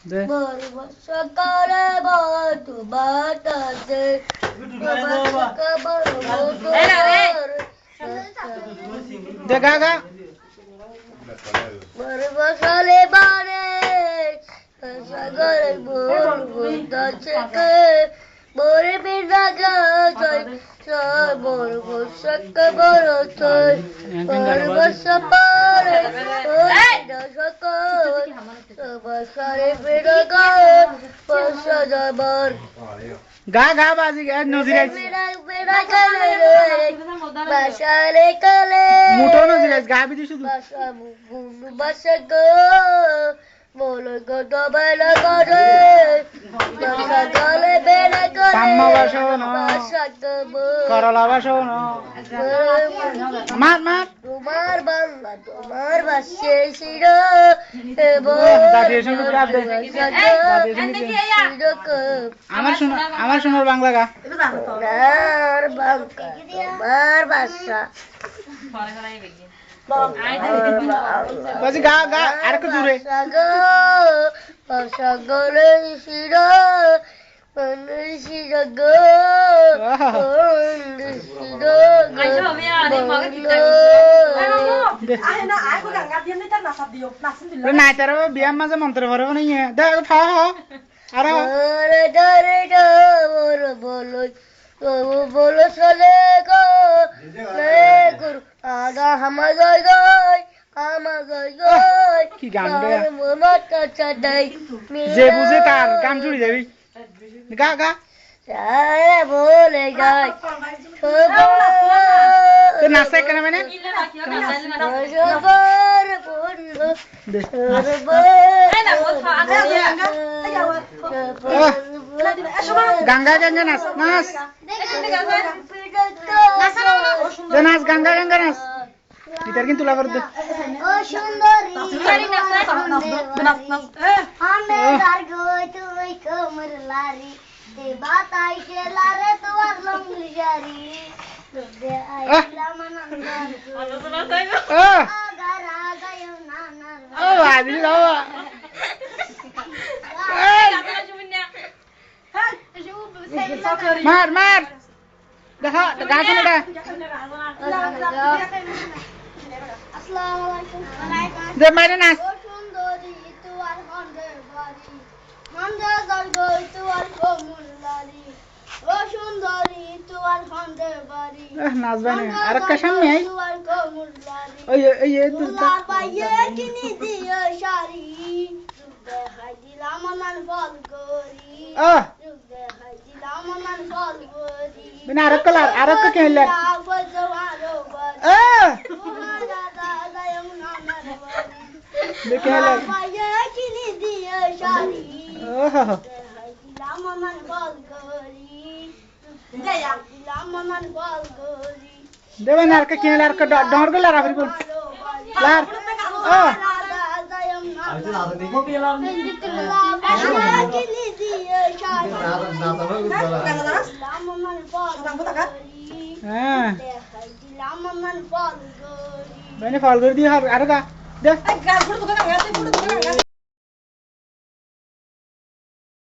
দে সকালে বড় বাতাসে দে গা গা বসলে বারে সাগরে বল বাতাসে বরে বিনা গায় বড় বসক বড় ছয় বড় বস পারে বসরে বিনা গায় বসা যাবার গা গা বাজি গা নজিরাজ বিনা কালে বসলে কালে মুটো নজিরাজ গা বিদি শুধু বসা বুনু বসক বলো গো দবেলা করে বসা গলে বেলা করে পাম্মা বাসো না করলা বাসো না মার মার তোমার বাংলা তোমার বাসে শির আমার সোনার বাংলা গা তোমার বাংলা তোমার বাসা বাজি গা গা আর একটু জোরে গলে শির শির গো নাই তার বিয়ার মাঝে মন্ত্র ভরে নাই দেখ ফা আর বলো বলো চলে গো গুরু আগা হামা গয় গয় হামা গয় গয় কি গান রে মাতা চাই যে বুঝে তার গান জুড়ে যাবি গা গা বলে যায় তো নাচে কেন মানে গঙ্গা গঙ্গা নাচ নাচ নাচ গঙ্গা গঙ্গা নাচ ইতার কিন্তু তুলা করে দে ও সুন্দরী তুই কমর লারি বাতাই লারে তোমার লম্বি জারি মার মার দেখা গাছ না দে মারে নাচ সুন্দরী তোমার হন্দের বাড়ি হন্দের জয় তোমার কমলারি ও সুন্দরী তোমার হন্দের বাড়ি নাচবে না আর একটা সামনে আই তোমার কমলারি ওই ওই তোমার পায়ে কিনি দিও শাড়ি দেখাই দিলাম আমার ফল করি দেখাই দিলাম আমার ফল করি বিনা আর একটা কেলে দেখে হলো পায়ে কিনি দিও শাড়ি ওহো দেখাই দিলাম আমার ফল করি দেখাই দিলাম আমার ফল করি দেবে না আর কে কেলে আর কে ডর গলা রাফরি বল লার ও হ্যাঁ বেনে ফল করে দি আর গা দে